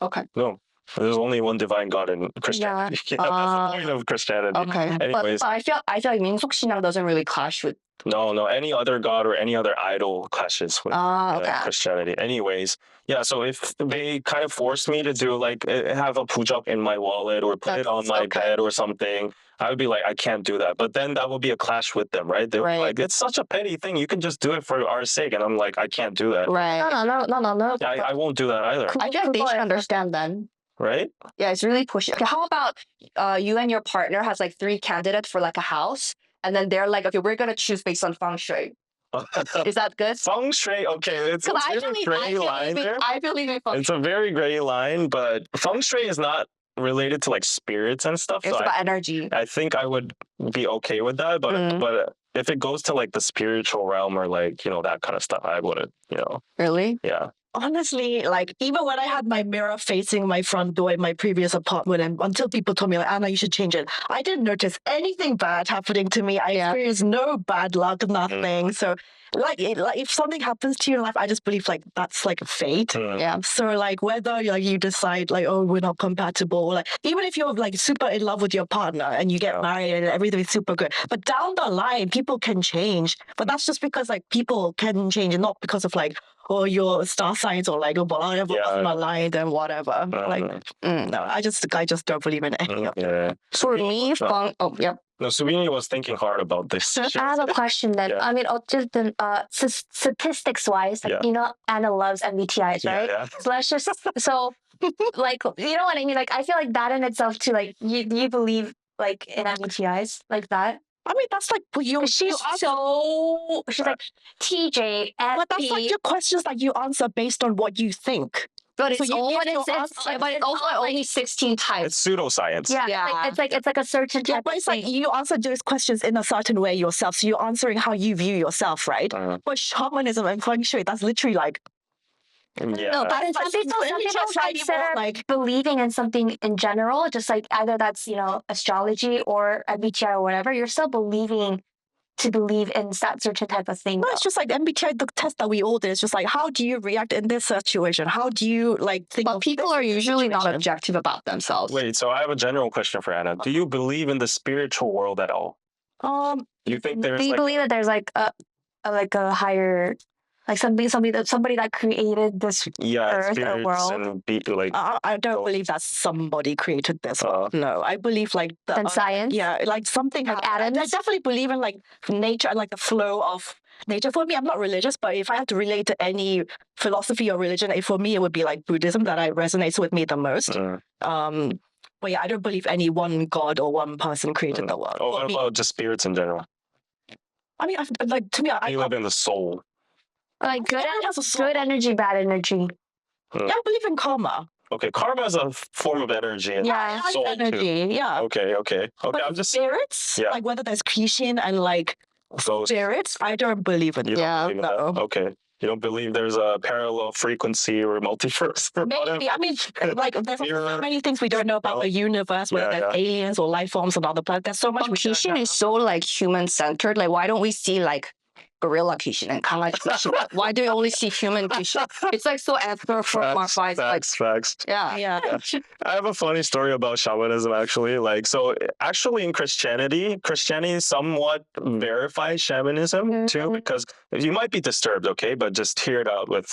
Okay. No. There's only one divine God in Christianity. Yeah, that's the point of Christianity. Okay. Anyways, But I feel like 민속신앙 doesn't really clash with. no, any other god or any other idol clashes with Okay. Christianity. Anyways, yeah, so if they kind of force me to do like have a pujok in my wallet or put it on That's my okay. bed or something, I would be like, I can't do that. But then that would be a clash with them, right? They're Right. like, it's such a petty thing. You can just do it for our sake. And I'm like, I can't do that. Right. No. Yeah, I won't do that either. I feel like they should understand then. Right? Yeah, it's really pushy. Okay, how about you and your partner has like 3 candidates for like a house, and then they're like, okay, we're gonna choose based on feng shui. Is that good? Feng shui, okay, it's a very gray line there. I believe in feng It's shui. a very gray line, but feng shui is not related to like spirits and stuff. It's So about energy. I think I would be okay with that, but if it goes to like the spiritual realm or like that kind of stuff, I wouldn't. Really? Yeah. Honestly, like even when I had my mirror facing my front door in my previous apartment, and until people told me like, Anna, you should change it, I didn't notice anything bad happening to me. I experienced no bad luck, nothing. So like if something happens to you in life, I just believe like that's like a fate. Yeah. So like whether you decide like, oh, we're not compatible, like even if you're like super in love with your partner and you get married and everything is super good, but down the line people can change. But that's just because like people can change and not because of like, or your star signs or like whatever aligned and whatever. No, I just don't believe in any of it. Yeah. For me, No, Subini was thinking hard about this. I have a question then. Yeah. I mean, 어쨌든 statistics wise, like, Anna loves MBTIs, right? Yeah. So let's just like you know what I mean? Like I feel like that in itself too. Like you believe like in MBTIs like that. I mean, that's like She's like TJ, but that's like your questions that you answer based on what you think. but it's So you give your but it's also only 16 types. It's pseudoscience. Yeah, Yeah. it's like a certain type. Yeah, but of it's like thing. you answer those questions in a certain way yourself. So you're answering how you view yourself, right? But shamanism and feng shui, that's literally like Yeah. No, but some people consider believing in something in general, just like either that's astrology or MBTI or whatever. You're still believing to believe in that certain type of thing. no, it's just like MBTI, the test that we all did. It's just like, how do you react in this situation? How do you like think? But of people this are usually not situation? objective about themselves. Wait, so I have a general question for Anna. Do you believe in the spiritual world at all? You think there's Do you believe that there's like a higher, like somebody that created this earth or spirits world? and I don't believe that somebody created this world. No, I believe like the And science? Yeah, like something Like happened. I atoms? definitely believe in like nature and like the flow of nature. For me, I'm not religious, but if I had to relate to any philosophy or religion, for me it would be like Buddhism that resonates with me the most. But yeah, I don't believe any one god or one person created the world. Oh, For what me- about just spirits in general? I mean, to me, I You live in the soul. Like good, Everyone has a soul. good energy, bad energy. yeah, I believe in karma. Okay, karma is a form of energy. And Yeah. soul too. Energy, yeah. Okay. But I'm just spirits, Yeah. like whether there's Krishin and like ghosts. spirits, I don't believe in. You don't Yeah, believe in that? no. Okay. You don't believe there's a parallel frequency or multiverse? Or whatever? Maybe. I mean, like there's Mirror. so many things we don't know about the universe, whether Yeah, there's aliens or life forms on other planets. There's so much But we don't Kishin know. is so like human centered. Like, why don't we see like gorilla Kishin and Kangaji Kishin? Why do we only see human Kishin? It's like so anthropomorphized. Like, Facts. yeah. Yeah. I have a funny story about shamanism actually. Actually in Christianity somewhat verifies shamanism too, because you might be disturbed, okay, but just hear it out with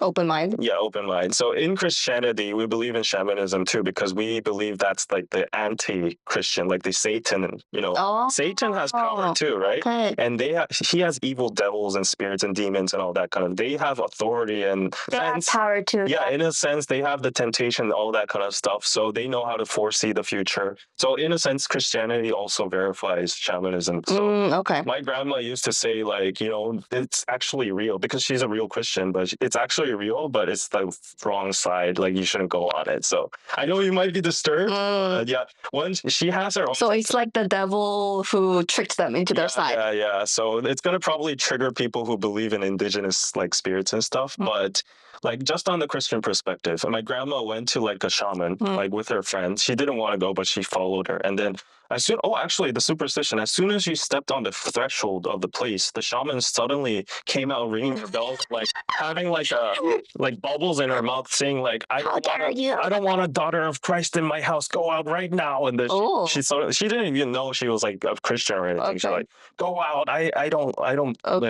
Open mind. open mind. So in Christianity, we believe in shamanism too, because we believe that's like the anti-Christian, like the Satan, Oh. Satan has power too, right? Okay. And he has has evil devils and spirits and demons and all that kind of. They have authority and They have power too. yeah, in a sense, they have the temptation, all that kind of stuff. So they know how to foresee the future. So in a sense, Christianity also verifies shamanism. So Okay. my grandma used to say, like, it's actually real because she's a real Christian, but it's actually real, but it's the wrong side. Like, you shouldn't go on it. So I know you might be disturbed. But yeah, once she has her own. So it's like the devil who tricked them into their side. Yeah. So it's gonna probably trigger people who believe in indigenous like spirits and stuff. But like just on the Christian perspective, my grandma went to like a shaman, like with her friends. She didn't want to go, but she followed her. And then actually the superstition, as soon as she stepped on the threshold of the place, the shaman suddenly came out ringing her bells, like having like bubbles in her mouth, saying like, I don't want a daughter of Christ in my house. Go out right now. And then she didn't even know she was like a Christian or anything. She's like, go out. I don't like,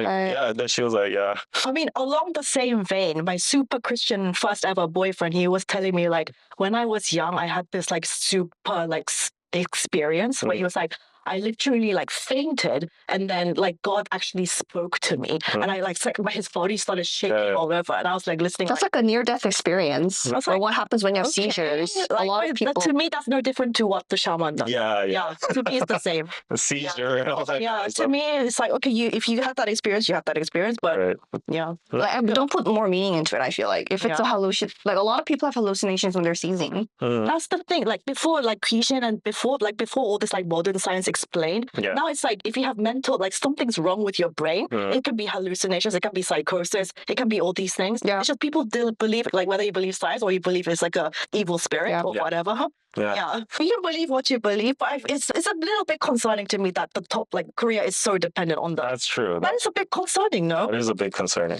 yeah. Then she was like, yeah. I mean, along the same vein, my super Christian first ever boyfriend, he was telling me like, when I was young, I had this like super like experience where he was like, I literally like fainted, and then like God actually spoke to me, and I like his body started shaking all over, and I was like listening. That's like a near-death experience. Or like, what happens when you have seizures? Like, a lot of people. To me, that's no different to what the shaman does. Yeah. To me, it's the same. The seizure and all that. Yeah, to me, it's like, okay, if you have that experience, you have that experience, but yeah. Like, don't put more meaning into it, I feel like. If it's a hallucination, like a lot of people have hallucinations when they're seizing. That's the thing. Like before, like Christian and before all this like modern science explained, now it's like if you have mental, like something's wrong with your brain, it can be hallucinations, it can be psychosis, it can be all these things. Yeah. It's just people still believe, like whether you believe science or you believe it's like a evil spirit or whatever. Yeah. You can believe what you believe, but it's a little bit concerning to me that the top, like Korea is so dependent on that. That's true. That is a bit concerning, no? That is a bit concerning.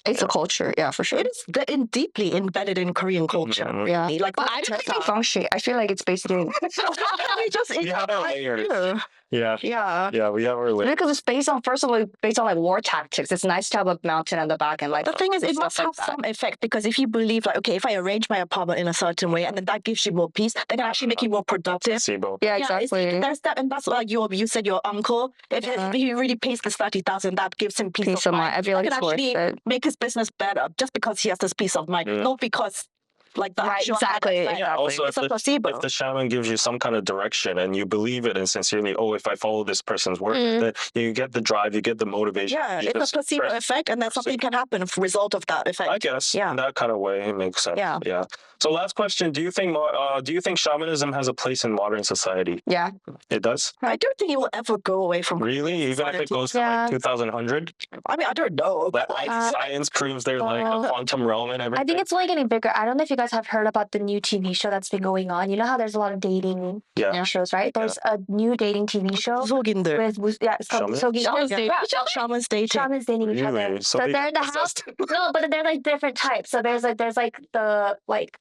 It's a culture, yeah, for sure. It is deeply embedded in Korean culture. Yeah. Like, but I don't think Feng Shui. I feel like it's basically. We have our layers. Yeah. Yeah. We have our layers. Because it's based on, first of all, based on like war tactics. It's nice to have a mountain at the back and like. The thing is, it must have some effect, because if you believe like, okay, if I arrange my apartment in a certain way and then that gives you more peace, then it actually make you more productive. Placebo. Yeah, exactly. There's that, and that's like you said your uncle. If he really pays this 30,000, that gives him peace of mind. I feel like it's worth it. Make his business better just because he has this peace of mind, not because. Like that. Right, exactly. Yeah, also it's a placebo. if the shaman gives you some kind of direction and you believe it and sincerely, if I follow this person's work, then you get the drive, you get the motivation. Yeah, it's a placebo effect, and then something can happen as a result of that effect. I guess. In that kind of way, it makes sense. Yeah. So last question: Do you think shamanism has a place in modern society? Yeah. It does. I don't think it will ever go away from. Really, even if it goes to like 2100. I mean, I don't know. But science proves there's like a quantum realm and everything. I think it's only getting bigger. I don't know if you guys have heard about the new TV show that's been going on. You know how there's a lot of dating shows, right? There's a new dating TV show with it's called Shamans dating. Shamans dating each other. Really? So they're in the house. No, but they're like different types. So there's the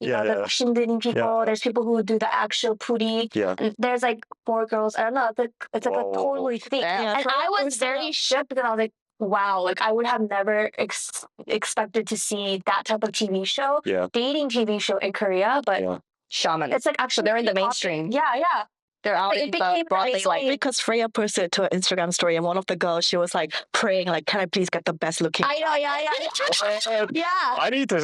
the Russian dating people. There's people who do the actual pooty. Yeah. And there's like 4 girls. I don't know. It's like a totally thing. Yeah. And I was very shook because I was like, wow, like I would have never expected to see that type of TV show, dating TV show in Korea, but Shaman. it's like actually they're in the mainstream. Yeah. They're out in the broad daylight. Because Freya posted to her Instagram story, and one of the girls, she was like praying, like, can I please get the best looking? I know, yeah. I need to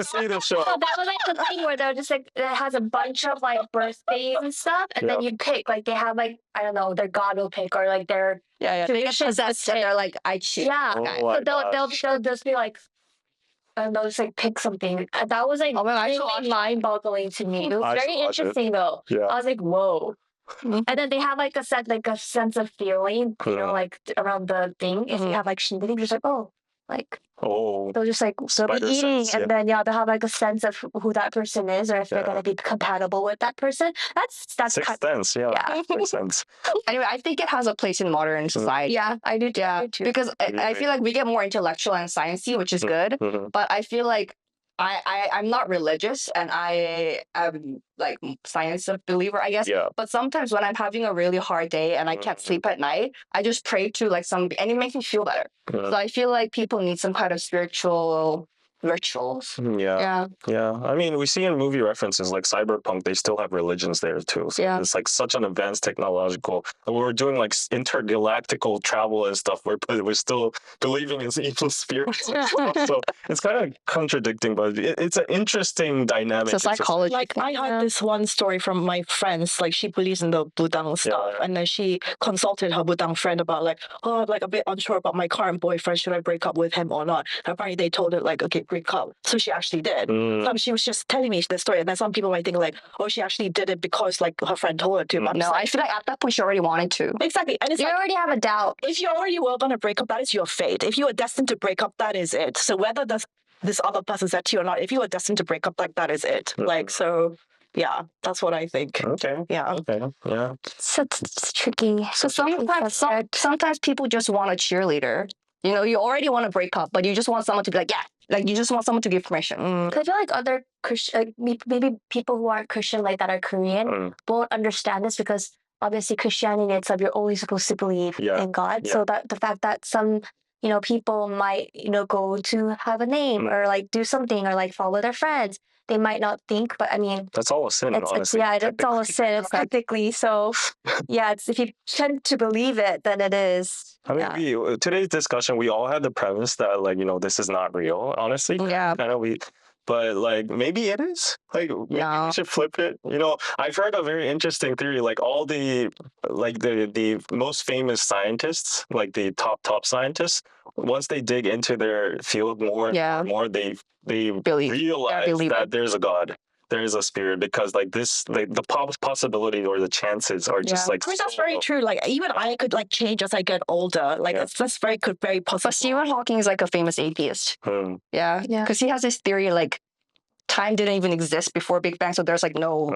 see the show. So that was like the thing where they're just like, it has a bunch of like birthdays and stuff, and then you pick, like they have like, I don't know, their god will pick, or like their They get possessed and they're like, I choose. Yeah. Oh So they'll just be like, and they'll just like pick something. That was like really mind-boggling to me. It was very interesting though. Yeah. I was like, whoa. And then they have like a sense of feeling, you know, like around the thing. If you have like shindig, just like, they'll just like they'll be eating, and then they'll have like a sense of who that person is, or if they're gonna be compatible with that person. That's Sixth sense, makes sense. Anyway, I think it has a place in modern society. Yeah, I do too. Yeah, because I feel like we get more intellectual and sciencey, which is good. But I feel like I'm not religious, and I am like science believer, I guess. Yeah. But sometimes when I'm having a really hard day and I can't sleep at night, I just pray to like and it makes me feel better. So I feel like people need some kind of spiritual rituals. Yeah. Yeah. I mean, we see in movie references like Cyberpunk, they still have religions there too. So Yeah. it's like such an advanced technological. We're doing like intergalactical travel and stuff. We're still believing in evil spirits and stuff. So it's kind of contradicting, but it's an interesting dynamic. It's a psychology. Like I heard this one story from my friends, like she believes in the Budang stuff, and then she consulted her Budang friend about like, oh, I'm like a bit unsure about my current boyfriend, should I break up with him or not? And apparently they told her like, okay, break up. So she actually did. She was just telling me the story, and then some people might think like, oh, she actually did it because like her friend told her to. But No, I feel like at that point she already wanted to. Exactly, and it's You like, already have a doubt. if you already were gonna break up, that is your fate. If you were destined to break up, that is it. So whether this other person said to you or not, if you were destined to break up, like that is it. Like so, yeah, that's what I think. Okay. Yeah. Okay. Yeah. So it's tricky. So sometimes people just want a cheerleader. You know, you already want to break up, but you just want someone to be like, yeah, like you just want someone to give permission. 'Cause I feel like other Christian, maybe people who aren't Christian, like that are Korean, won't understand this because obviously Christianity itself, you're always supposed to believe in God. Yeah. So that the fact that some, people might, go to have a name or like do something or like follow their friends, they might not think. But I mean, That's all a sin, it's honestly. it's all a sin. It's technically so. Yeah, it's if you tend to believe it, then it is. I mean, today's discussion, we all had the premise that like, this is not real, honestly. Yeah. Kind of but like maybe it is. Like maybe we should flip it. I've heard a very interesting theory. Like all the most famous scientists, like the top scientists, once they dig into their field more, they realize that there's a God. There is a spirit because like this, like the possibility or the chances are just like. I mean, that's very true. Like even I could like change as I get older. Like that's very possible. But Stephen Hawking is like a famous atheist. Yeah. Because he has this theory like time didn't even exist before Big Bang, so there's like no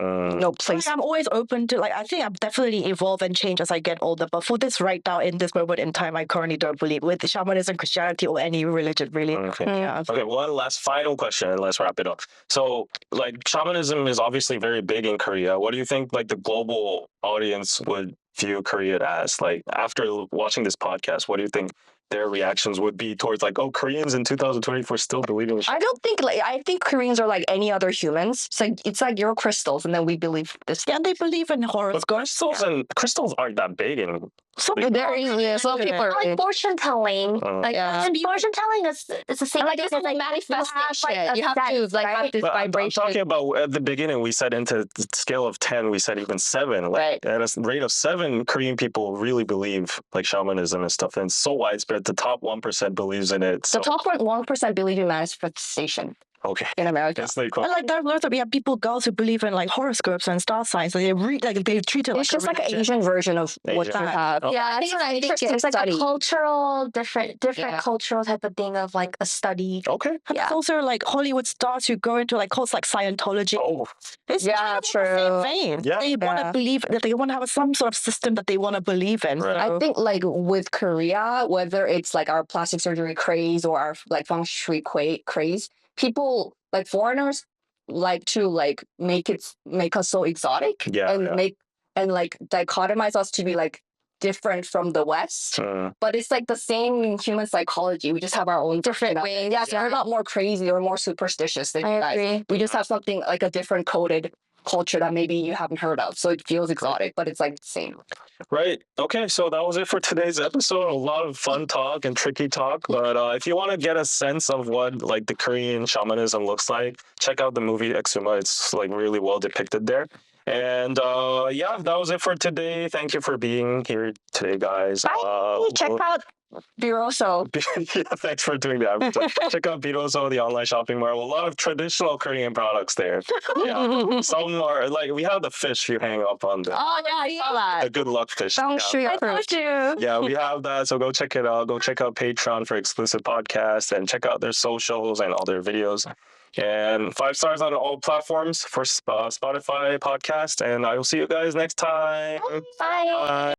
place. I'm always open to like I think I'm definitely evolve and change as I get older. But for this right now in this moment in time, I currently don't believe with shamanism, Christianity, or any religion really. Okay, one last final question and let's wrap it up. So like shamanism is obviously very big in Korea. What do you think like the global audience would view Korea as? Like after watching this podcast, what do you think their reactions would be towards like, oh, Koreans in 2024 still believing in I think Koreans are like any other humans. It's like you're crystals and then we believe this. Yeah, they believe in horoscopes. Crystals aren't that big in some people are like fortune telling. And fortune telling is the same. Like it's like manifestation. You have to like have this vibration. I'm talking about at the beginning we said into the scale of 10, we said even 7. Like at a rate of 7, Korean people really believe like shamanism and stuff, and it's so widespread. The top 1% believes in it. The top 1% believe in manifestation. Okay. In America. It's like, and like there we have girls who believe in like horoscopes and star signs. And they treat it like it's just like an Asian version of what you have. Yeah, that's what I think. It's like a cultural, different cultural type of thing of like a study. Okay. And it's also like Hollywood stars who go into like cults like Scientology. Oh. It's true. The same vein. Yeah. They want to believe that they want to have some sort of system that they want to believe in. Right. I think like with Korea, whether it's like our plastic surgery craze or our like feng shui craze, people like foreigners like to like make us so exotic and like dichotomize us to be like different from the West. But it's like the same human psychology. We just have our own different ways. Yeah, we're not more crazy or more superstitious than you guys. Agree. We just have something like a different coded culture that maybe you haven't heard of. So it feels exotic, but it's like the same. Right. Okay, so that was it for today's episode. A lot of fun talk and tricky talk. But if you want to get a sense of what like the Korean shamanism looks like, check out the movie Exuma. It's like really well depicted there. And that was it for today. Thank you for being here today, guys. Bye. Check out Buroso. Thanks for doing that. Check out Buroso, the online shopping mall. A lot of traditional Korean products there. Yeah. Some are like we have the fish you hang up on the. Oh yeah, I saw that. The good luck fish. Feng shui approved. Yeah, we have that. So go check it out. Go check out Patreon for exclusive podcasts and check out their socials and all their videos. And 5 stars on all platforms for Spotify podcast. And I will see you guys next time. Bye. Bye.